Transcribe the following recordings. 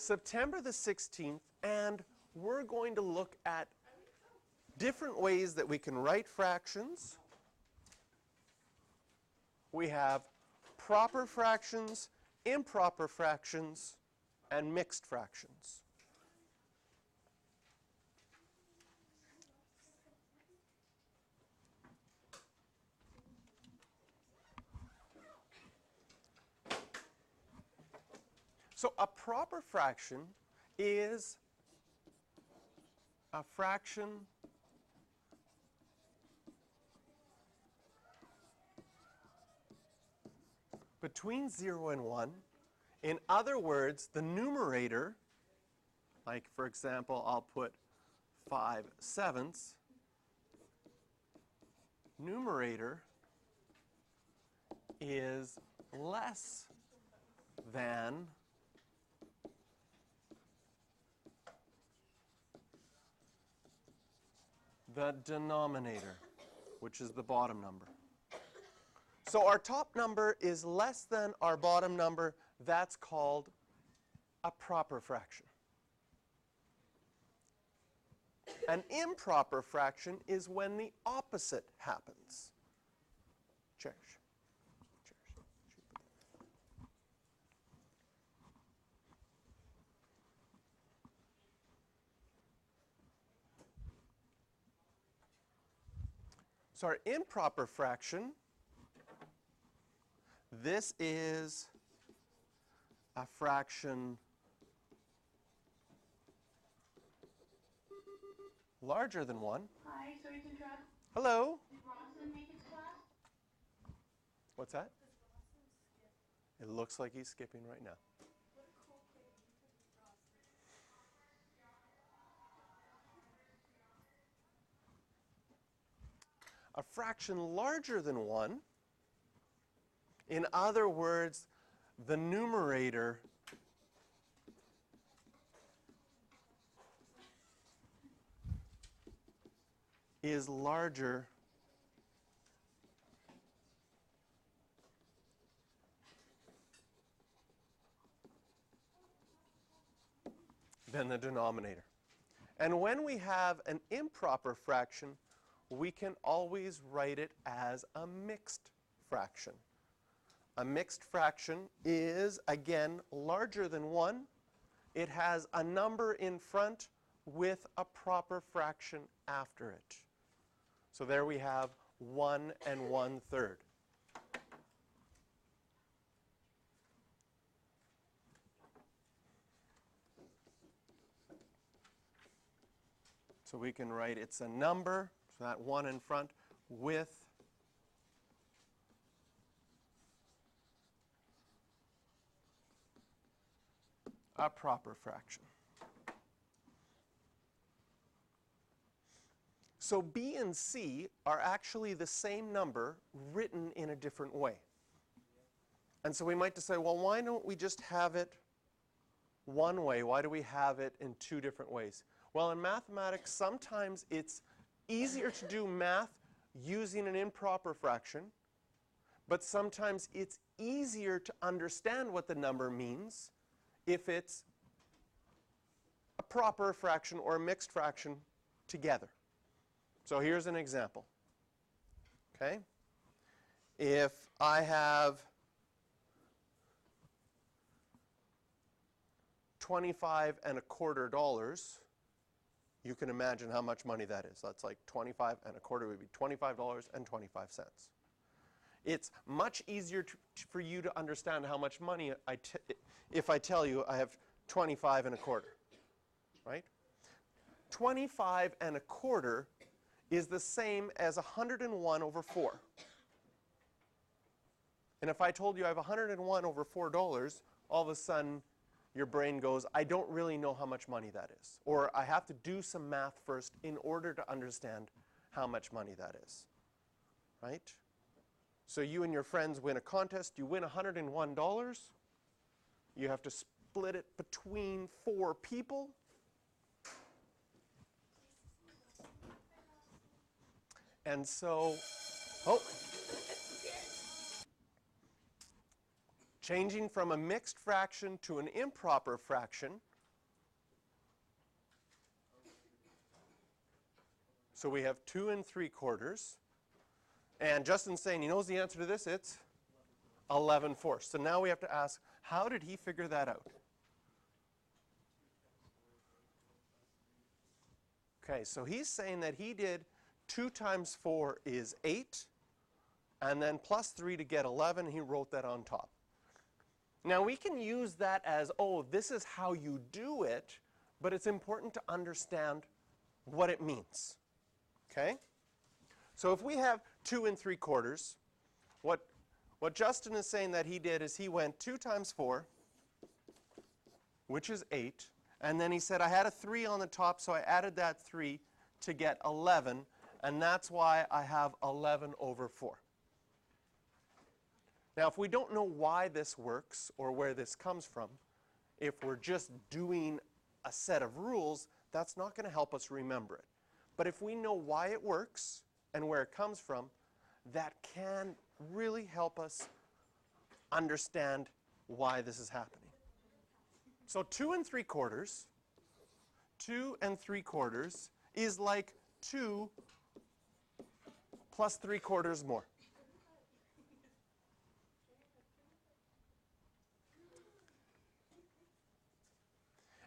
September the 16th, and we're going to look at different ways that we can write fractions. We have proper fractions, improper fractions, and mixed fractions. So a proper fraction is a fraction between 0 and 1. In other words, the numerator, like for example, I'll put 5/7, numerator is less than the denominator, which is the bottom number. So our top number is less than our bottom number. That's called a proper fraction. An improper fraction is when the opposite happens. Cherish. So our improper fraction, this is a fraction larger than 1. Hi, sorry to interrupt. Hello. Did Ronson make it to class? What's that? It looks like he's skipping right now. A fraction larger than 1, in other words, the numerator is larger than the denominator. And when we have an improper fraction, we can always write it as a mixed fraction. A mixed fraction is, again, larger than 1. It has a number in front with a proper fraction after it. So there we have 1 1/3. So we can write it's a number, so that 1 in front, with a proper fraction. So B and C are actually the same number written in a different way. And so we might decide, well, why don't we just have it one way? Why do we have it in two different ways? Well, in mathematics, sometimes it's easier to do math using an improper fraction, but sometimes it's easier to understand what the number means if it's a proper fraction or a mixed fraction together. So here's an example. Okay? If I have 25.25, you can imagine how much money that is. That's like 25.25 would be $25.25. It's much easier for you to understand how much money if I tell you I have 25.25, right? 25.25 is the same as 101/4. And if I told you I have 101/4, all of a sudden your brain goes, I don't really know how much money that is. Or I have to do some math first in order to understand how much money that is, right? So you and your friends win a contest, you win $101. You have to split it between 4 people. And so, changing from a mixed fraction to an improper fraction, So we have 2 3/4. And Justin's saying he knows the answer to this. It's 11/4. So now we have to ask, how did he figure that out? Okay, so he's saying that he did 2 times 4 is 8, and then plus 3 to get 11. He wrote that on top. Now we can use that as, oh, this is how you do it, but it's important to understand what it means. Okay? So if we have 2 3/4, what Justin is saying that he did is he went 2 times 4, which is 8, and then he said I had a 3 on the top, so I added that 3 to get 11, and that's why I have 11/4. Now if we don't know why this works or where this comes from, if we're just doing a set of rules, that's not going to help us remember it. But if we know why it works and where it comes from, that can really help us understand why this is happening. So 2 3/4, 2 3/4 is like 2 plus 3/4 more.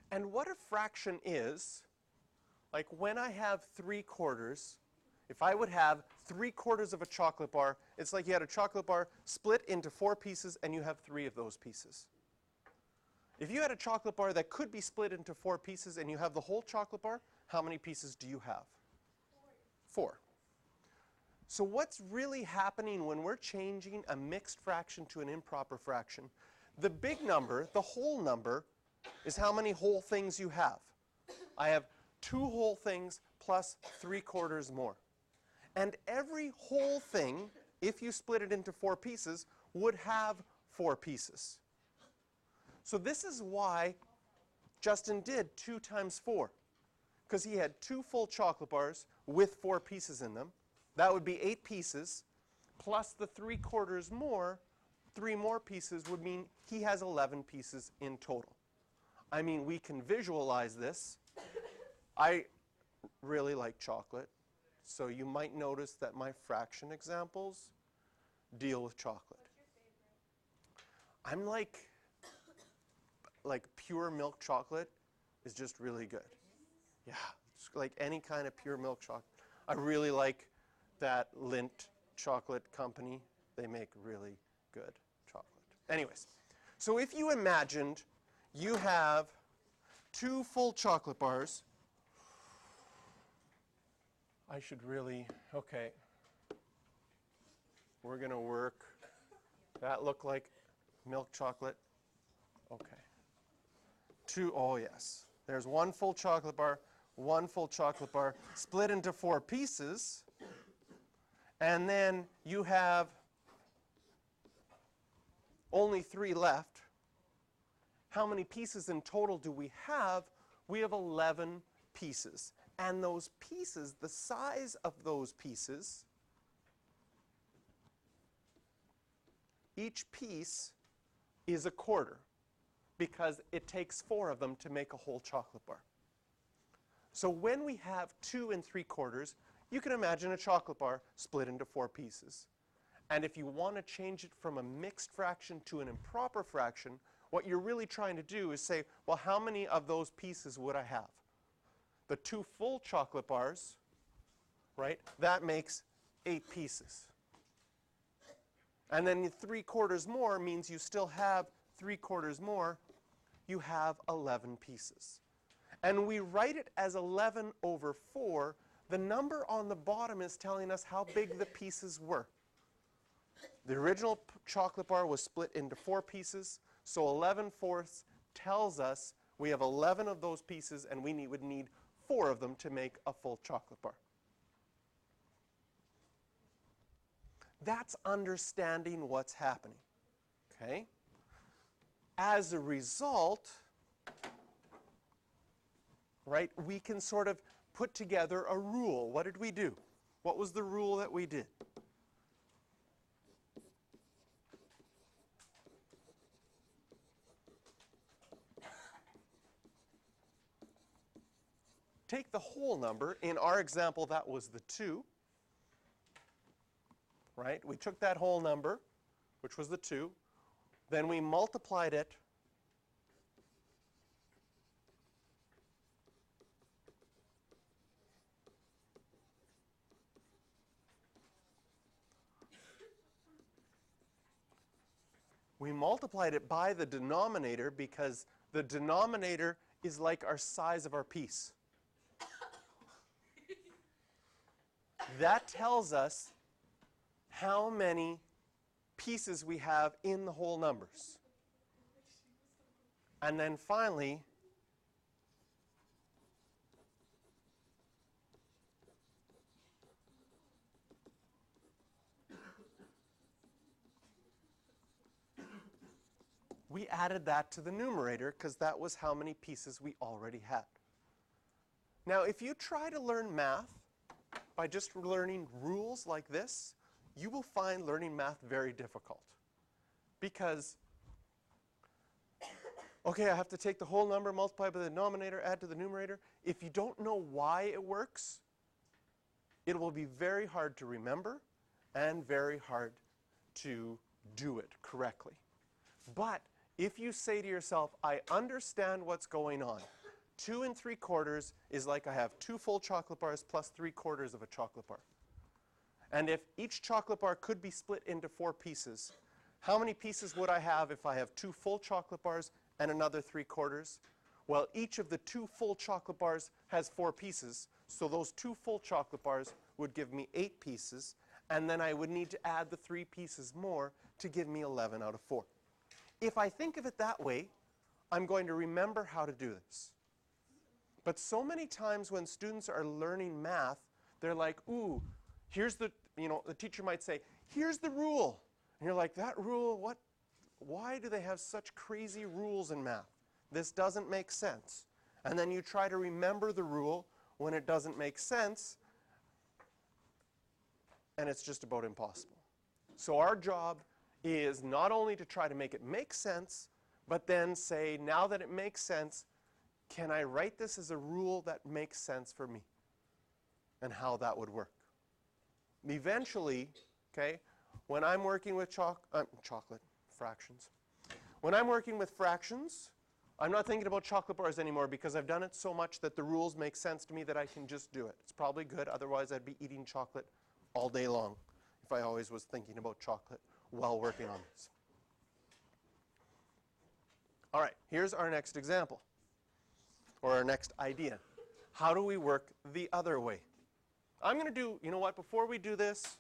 And what a fraction is, like when I have 3/4, if I would have 3/4 of a chocolate bar, it's like you had a chocolate bar split into 4 pieces and you have 3 of those pieces. If you had a chocolate bar that could be split into 4 pieces and you have the whole chocolate bar, how many pieces do you have? 4. So what's really happening when we're changing a mixed fraction to an improper fraction? The big number, the whole number, is how many whole things you have. I have 2 whole things plus 3/4 more. And every whole thing, if you split it into 4 pieces, would have 4 pieces. So this is why Justin did 2 times 4, because he had 2 full chocolate bars with 4 pieces in them. That would be 8 pieces, plus the 3/4 more, 3 more pieces would mean he has 11 pieces in total. I mean, we can visualize this. I really like chocolate, so you might notice that my fraction examples deal with chocolate. What's your favorite? I'm like pure milk chocolate is just really good. Yeah, it's like any kind of pure milk chocolate. I really like that Lindt chocolate company. They make really good chocolate. Anyways, so if you imagined you have 2 full chocolate bars, I should really, okay, we're going to work. That look like milk chocolate? Okay. 2, oh yes. There's 1 full chocolate bar, 1 full chocolate bar, split into 4 pieces, and then you have only 3 left. How many pieces in total do we have? We have 11 pieces. And those pieces, the size of those pieces, each piece is a quarter, because it takes 4 of them to make a whole chocolate bar. So when we have 2 3/4, you can imagine a chocolate bar split into 4 pieces. And if you want to change it from a mixed fraction to an improper fraction, what you're really trying to do is say, well, how many of those pieces would I have? The 2 full chocolate bars, right, that makes 8 pieces. And then the 3/4 more means you still have 3/4 more. You have 11 pieces. And we write it as 11/4. The number on the bottom is telling us how big the pieces were. The original chocolate bar was split into 4 pieces, so 11/4 tells us we have 11 of those pieces and we would need 4 of them to make a full chocolate bar. That's understanding what's happening. Okay? As a result, right, we can sort of put together a rule. What did we do? What was the rule that we did? take the whole number. In our example, that was the 2. Right? We took that whole number, which was the 2. Then we multiplied it by the denominator because the denominator is like our size of our piece. That tells us how many pieces we have in the whole numbers. And then finally, we added that to the numerator because that was how many pieces we already had. Now, if you try to learn math by just learning rules like this, you will find learning math very difficult. Because, okay, I have to take the whole number, multiply by the denominator, add to the numerator. If you don't know why it works, it will be very hard to remember and very hard to do it correctly. But if you say to yourself, I understand what's going on. 2 3/4 is like I have 2 full chocolate bars plus 3/4 of a chocolate bar. And if each chocolate bar could be split into 4 pieces, how many pieces would I have if I have 2 full chocolate bars and another 3/4? Well, each of the 2 full chocolate bars has 4 pieces, so those 2 full chocolate bars would give me 8 pieces, and then I would need to add the 3 pieces more to give me 11 out of 4. If I think of it that way, I'm going to remember how to do this. But so many times when students are learning math, they're like, ooh, here's the, the teacher might say, here's the rule. And you're like, that rule, what? Why do they have such crazy rules in math? This doesn't make sense. And then you try to remember the rule when it doesn't make sense, and it's just about impossible. So our job is not only to try to make it make sense, but then say, now that it makes sense, can I write this as a rule that makes sense for me? And how that would work. Eventually, okay, when I'm working with chocolate fractions, when I'm working with fractions, I'm not thinking about chocolate bars anymore because I've done it so much that the rules make sense to me that I can just do it. It's probably good, otherwise I'd be eating chocolate all day long if I always was thinking about chocolate while working on this. All right, here's our next example, or our next idea. How do we work the other way? I'm going to do, you know what, before we do this,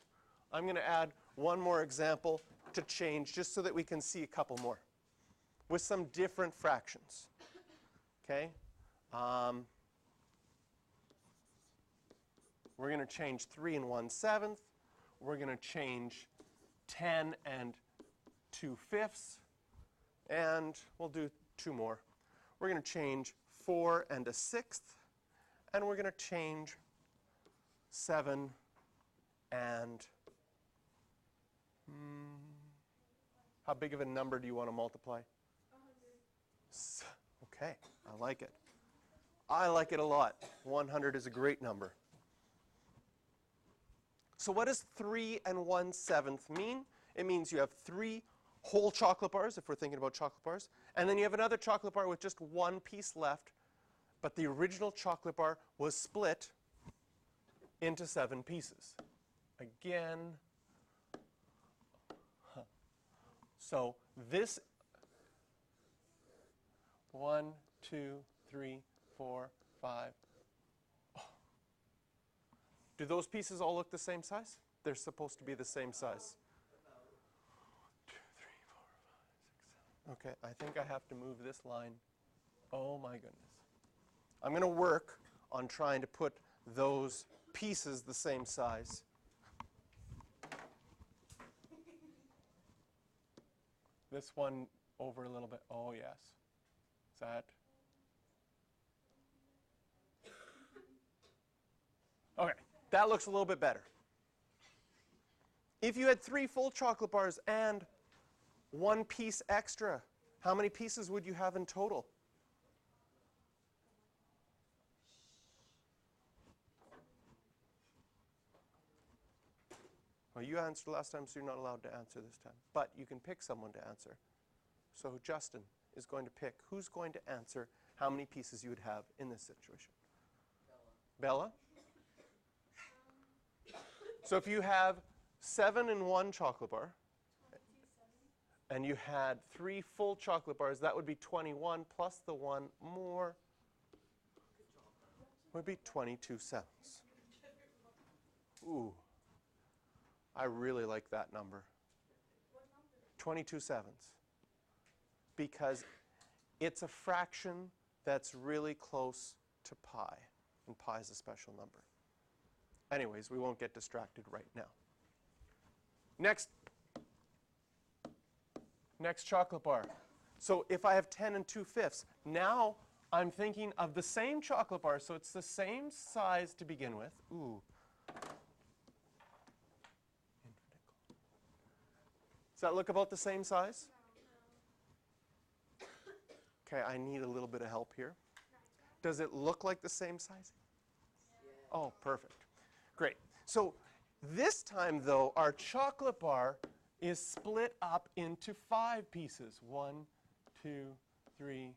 I'm going to add one more example to change just so that we can see a couple more with some different fractions. Okay? We're going to change 3 1/7. We're going to change 10 2/5. And we'll do 2 more. We're going to change 4 1/6. And we're going to change 7 and how big of a number do you want to multiply? 100. Okay, I like it. I like it a lot. 100 is a great number. So what does 3 1/7 mean? It means you have 3 whole chocolate bars, if we're thinking about chocolate bars, and then you have another chocolate bar with just 1 piece left, but the original chocolate bar was split into 7 pieces. Again, so this 1, 2, 3, 4, 5. Oh. Do those pieces all look the same size? They're supposed to be the same size. 2, 3, 4, 5, 6, 7. Okay, I think I have to move this line. Oh my goodness. I'm going to work on trying to put those pieces the same size. This one over a little bit. Oh, yes. Is that? Okay, that looks a little bit better. If you had 3 full chocolate bars and 1 piece extra, how many pieces would you have in total? Well, you answered last time, so you're not allowed to answer this time. But you can pick someone to answer. So Justin is going to pick who's going to answer how many pieces you would have in this situation. Bella? So if you have 7 in one chocolate bar, and you had 3 full chocolate bars, that would be 21 plus the 1 more would be 22 sevens. Ooh, I really like that number. 22 sevens. Because it's a fraction that's really close to pi, and pi is a special number. Anyways, we won't get distracted right now. Next chocolate bar. So if I have 10 and 2/5, now I'm thinking of the same chocolate bar, so it's the same size to begin with. Ooh. Does that look about the same size? Okay, I need a little bit of help here. Does it look like the same size? Oh, perfect. Great. So this time, though, our chocolate bar is split up into 5 pieces. 1, 2, 3.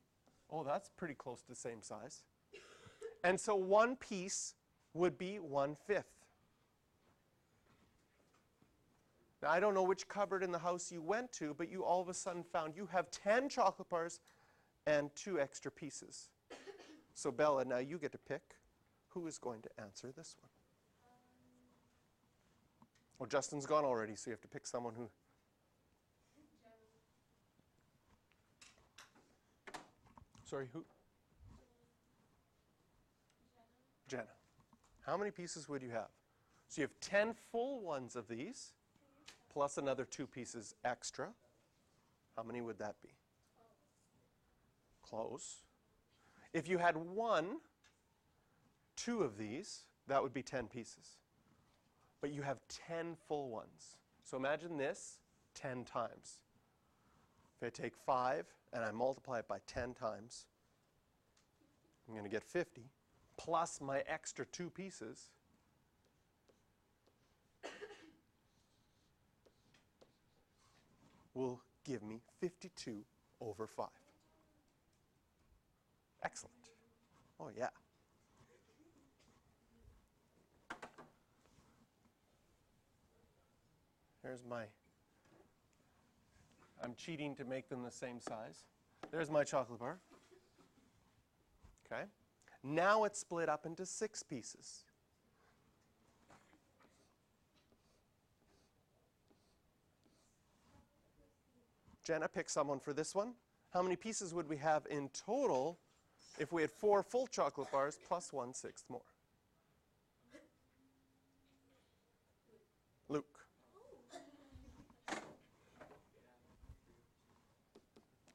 Oh, that's pretty close to the same size. And so one piece would be 1/5. Now, I don't know which cupboard in the house you went to, but you all of a sudden found you have 10 chocolate bars and 2 extra pieces. So Bella, now you get to pick who is going to answer this one. Well, Justin's gone already, so you have to pick someone who... Sorry, who? Jenna. How many pieces would you have? So you have 10 full ones of these, plus another 2 pieces extra. How many would that be? Close. If you had 2 of these, that would be 10 pieces. But you have 10 full ones. So imagine this 10 times. If I take 5 and I multiply it by 10 times, I'm going to get 50, plus my extra 2 pieces. Will give me 52/5. Excellent. Oh, yeah. There's my, I'm cheating to make them the same size. There's my chocolate bar. Okay. Now it's split up into 6 pieces. Jenna, pick someone for this one. How many pieces would we have in total if we had 4 full chocolate bars plus 1/6 more? Luke.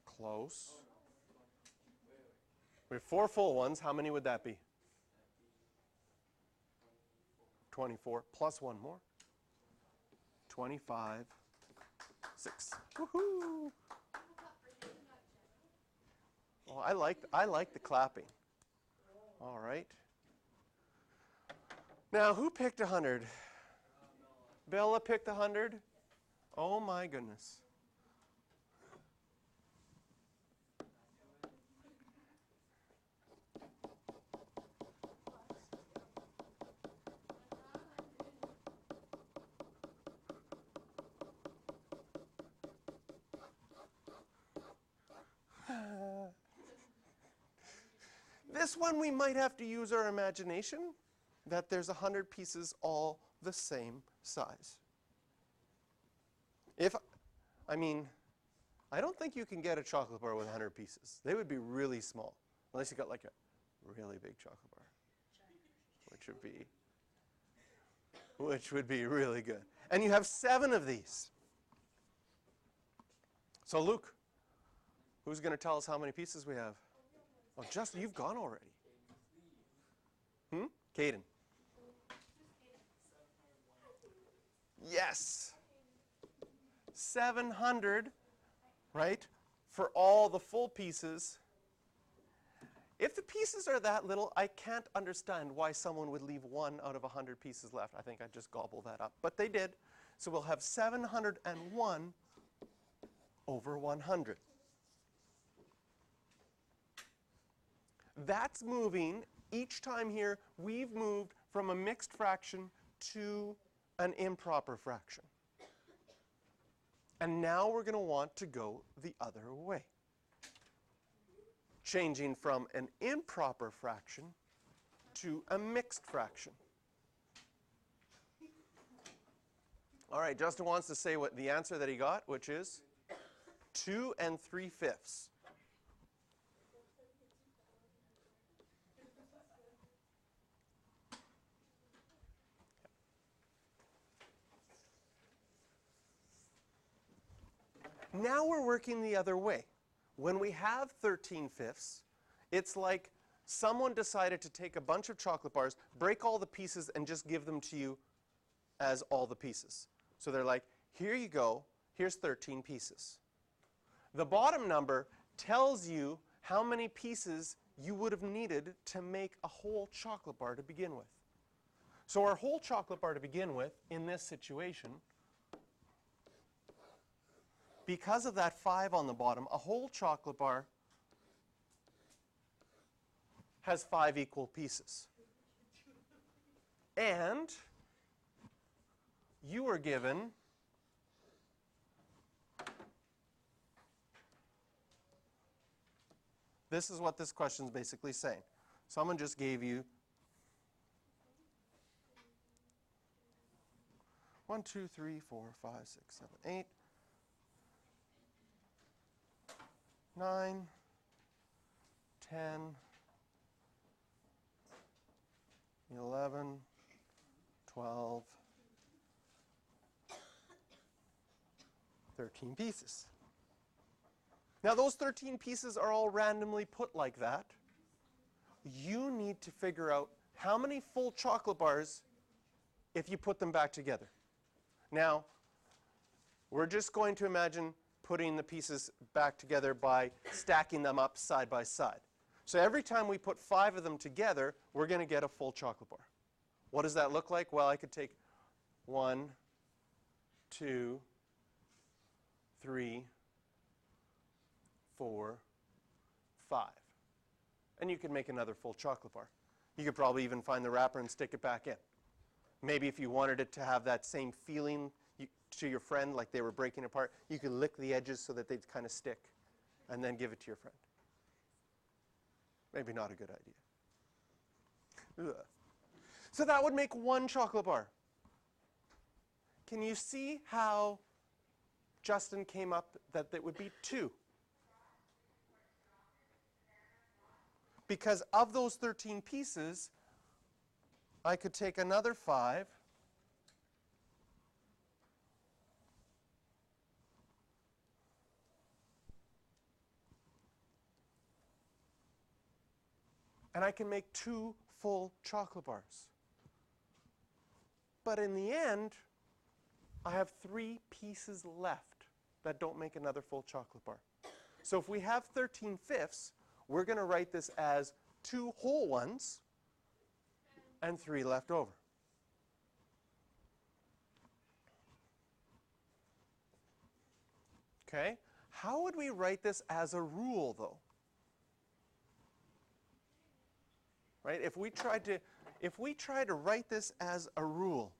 Close. We have 4 full ones. How many would that be? 24 plus 1 more. 25. 6. Woohoo! Oh, I like the clapping. All right. Now, who picked 100? Bella picked 100? Oh my goodness. This one we might have to use our imagination, that there's 100 pieces all the same size. I don't think you can get a chocolate bar with 100 pieces. They would be really small, unless you got like a really big chocolate bar, which would be really good. And you have 7 of these. So Luke, who's going to tell us how many pieces we have? Oh, Justin, you've gone already. Caden. Yes. 700, right, for all the full pieces. If the pieces are that little, I can't understand why someone would leave 1 out of 100 pieces left. I think I'd just gobble that up. But they did. So we'll have 701 over 100. That's moving, each time here, we've moved from a mixed fraction to an improper fraction. And now we're going to want to go the other way, changing from an improper fraction to a mixed fraction. All right, Justin wants to say what the answer that he got, which is 2 3/5. Now we're working the other way. When we have 13/5, it's like someone decided to take a bunch of chocolate bars, break all the pieces, and just give them to you as all the pieces. So they're like, here you go, here's 13 pieces. The bottom number tells you how many pieces you would have needed to make a whole chocolate bar to begin with. So our whole chocolate bar to begin with, in this situation, because of that 5 on the bottom, a whole chocolate bar has 5 equal pieces. And you are given this is what this question is basically saying. Someone just gave you 1, 2, 3, 4, 5, 6, 7, 8, 9, 10, 11, 12, 13 pieces. Now those 13 pieces are all randomly put like that. You need to figure out how many full chocolate bars if you put them back together. Now, we're just going to imagine putting the pieces back together by stacking them up side by side. So every time we put 5 of them together, we're going to get a full chocolate bar. What does that look like? Well, I could take 1, 2, 3, 4, 5. And you can make another full chocolate bar. You could probably even find the wrapper and stick it back in. Maybe if you wanted it to have that same feeling to your friend, like they were breaking apart, you could lick the edges so that they'd kind of stick and then give it to your friend. Maybe not a good idea. Ugh. So that would make 1 chocolate bar. Can you see how Justin came up that it would be 2? Because of those 13 pieces, I could take another 5 and I can make 2 full chocolate bars. But in the end, I have 3 pieces left that don't make another full chocolate bar. So if we have 13/5, we're going to write this as 2 whole ones and 3 left over. Okay? How would we write this as a rule, though? Right? If we tried to write this as a rule,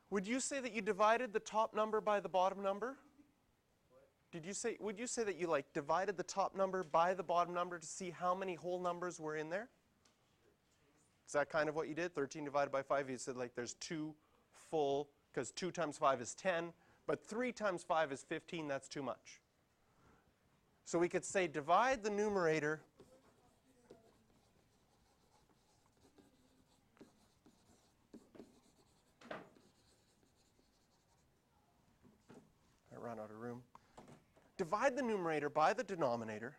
would you say that you divided the top number by the bottom number? Would you say that you divided the top number by the bottom number to see how many whole numbers were in there? Is that kind of what you did? 13 divided by 5, you said there's 2 full, because 2 times 5 is 10, but 3 times 5 is 15, that's too much. So we could say divide the numerator I ran out of room. Divide the numerator by the denominator.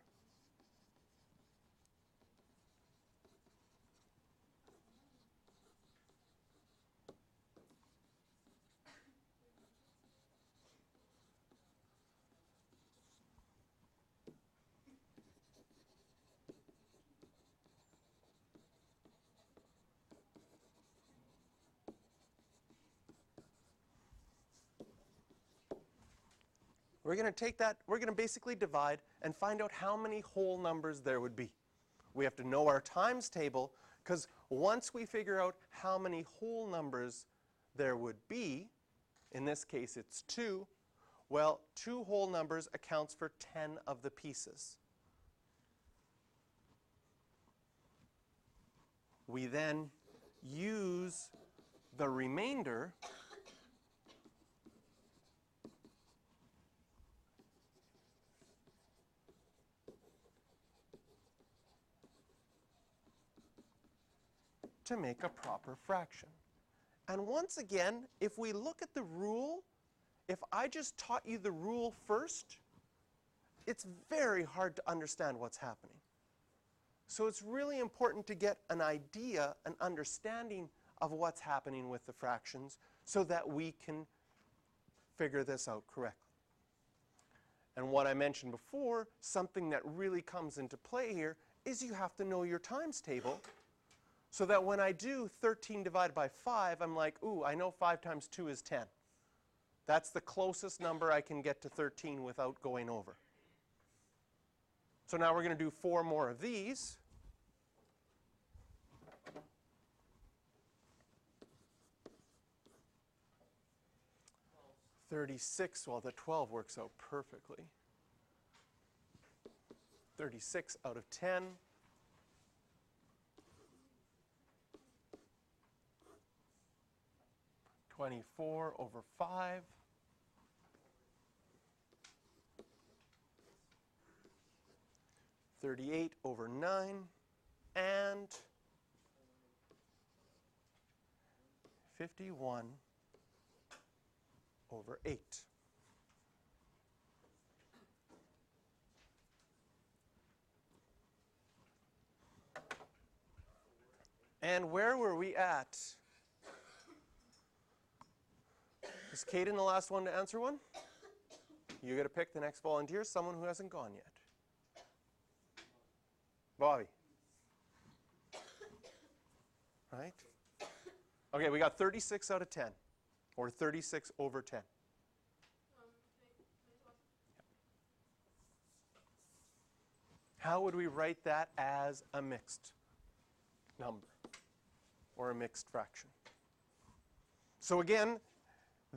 We're going to take that, we're going to basically divide and find out how many whole numbers there would be. We have to know our times table, because once we figure out how many whole numbers there would be, in this case it's 2, well, 2 whole numbers accounts for 10 of the pieces. We then use the remainder to make a proper fraction. And once again, if we look at the rule, if I just taught you the rule first, it's very hard to understand what's happening. So it's really important to get an idea, an understanding of what's happening with the fractions so that we can figure this out correctly. And what I mentioned before, something that really comes into play here is you have to know your times table so that when I do 13 divided by 5, I'm like, ooh, I know 5 times 2 is 10. That's the closest number I can get to 13 without going over. So now we're going to do 4 more of these. $36, well, the 12 works out perfectly. 36 out of 10. $24 over 5. $38 over 9. And 51 over 8. And where were we at? Is Kaden the last one to answer one? You got to pick the next volunteer, someone who hasn't gone yet. Bobby. Right? Okay, we got 36 out of 10, or 36 over 10. How would we write that as a mixed number or a mixed fraction? So again,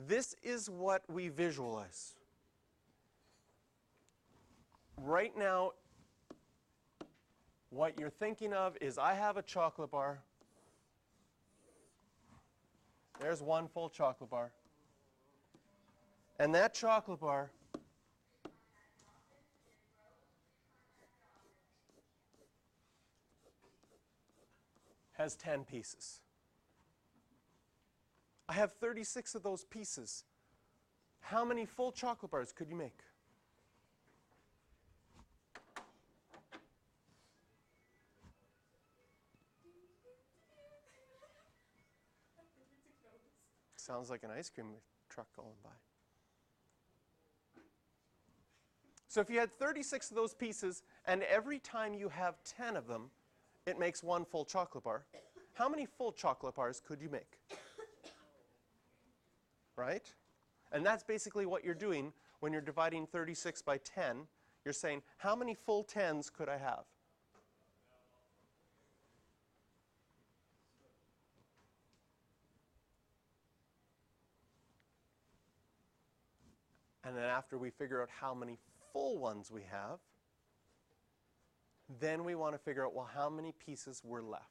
this is what we visualize. Right now, what you're thinking of is I have a chocolate bar. There's one full chocolate bar. And that chocolate bar has 10 pieces. I have 36 of those pieces. How many full chocolate bars could you make? Sounds like an ice cream truck going by. So if you had 36 of those pieces, and every time you have 10 of them, it makes one full chocolate bar, how many full chocolate bars could you make? Right? And that's basically what you're doing when you're dividing 36 by 10. You're saying, how many full 10s could I have? And then after we figure out how many full ones we have, then we want to figure out, well, how many pieces were left?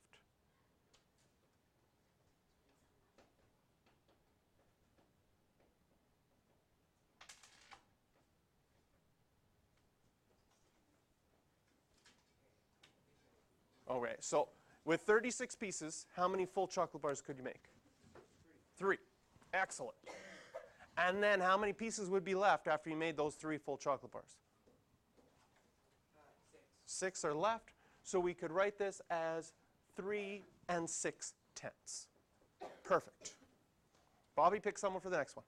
Okay, so with 36 pieces, how many full chocolate bars could you make? 3. Excellent. And then how many pieces would be left after you made those 3 full chocolate bars? 6 are left. So we could write this as 3 6/10. Perfect. Bobby, pick someone for the next one.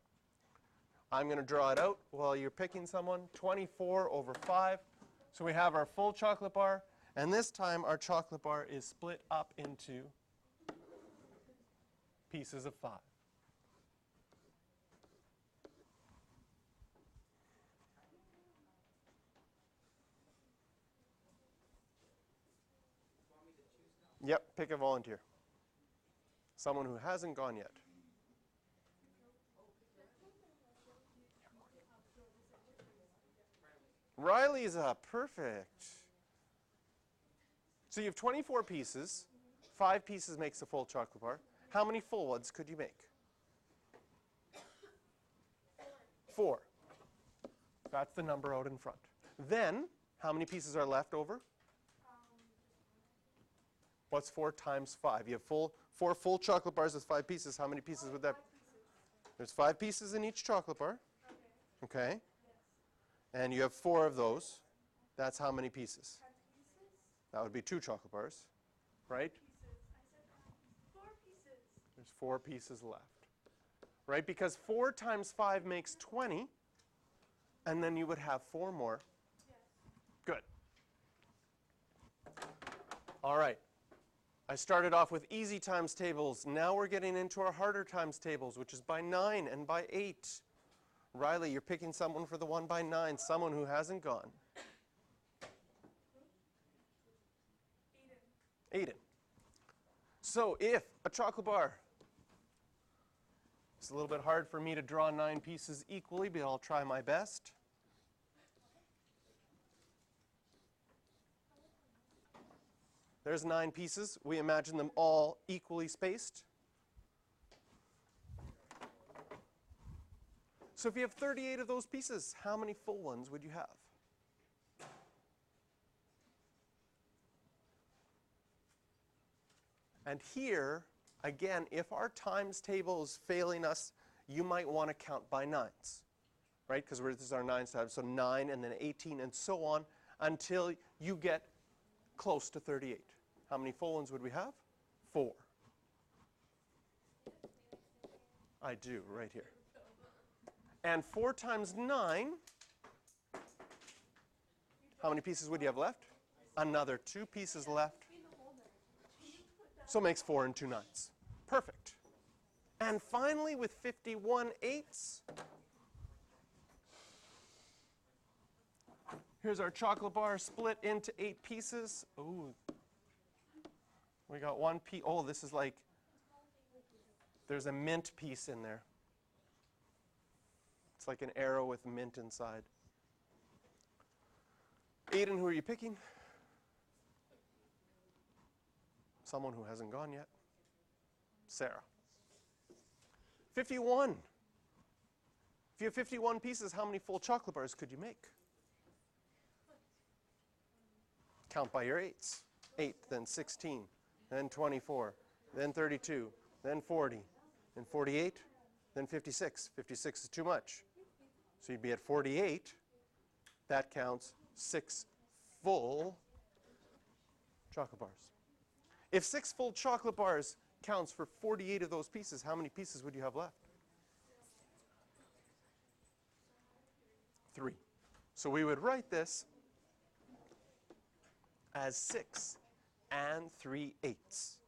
I'm going to draw it out while you're picking someone. 24 over 5. So we have our full chocolate bar. And this time our chocolate bar is split up into pieces of 5. Yep, pick a volunteer. Someone who hasn't gone yet. Riley's up. Perfect. So you have 24 pieces. 5 pieces makes a full chocolate bar. How many full ones could you make? 4. That's the number out in front. Then, how many pieces are left over? What's 4 times 5? You have 4 full chocolate bars with 5 pieces. How many pieces would that be? There's 5 pieces in each chocolate bar. Okay. And you have 4 of those. That's how many pieces? That would be 2 chocolate bars, right? There's 4 pieces left. Right? Because 4 times 5 makes 20. And then you would have 4 more. Good. All right. I started off with easy times tables. Now we're getting into our harder times tables, which is by 9 and by 8. Riley, you're picking someone for the 1 by 9, someone who hasn't gone. Aiden. So if a chocolate bar, it's a little bit hard for me to draw 9 pieces equally, but I'll try my best. There's 9 pieces. We imagine them all equally spaced. So if you have 38 of those pieces, how many full ones would you have? And here, again, if our times table is failing us, you might want to count by 9s, right? Because this is our 9s tab. So 9 and then 18 and so on until you get close to 38. How many full ones would we have? 4. I do, right here. And 4 times 9, how many pieces would you have left? Another 2 pieces left. So it makes 4 and 2 9s. Perfect. And finally, with 51 8s, here's our chocolate bar split into 8 pieces. Ooh. We got 1 piece. Oh, this is like, there's a mint piece in there. It's like an arrow with mint inside. Aiden, who are you picking? Someone who hasn't gone yet. Sarah. 51. If you have 51 pieces, how many full chocolate bars could you make? Count by your 8s. 8, then 16, then 24, then 32, then 40, then 48, then 56. 56 is too much. So you'd be at 48. That counts 6 full chocolate bars. If 6 full chocolate bars counts for 48 of those pieces, how many pieces would you have left? 3. So we would write this as 6 and 3/8.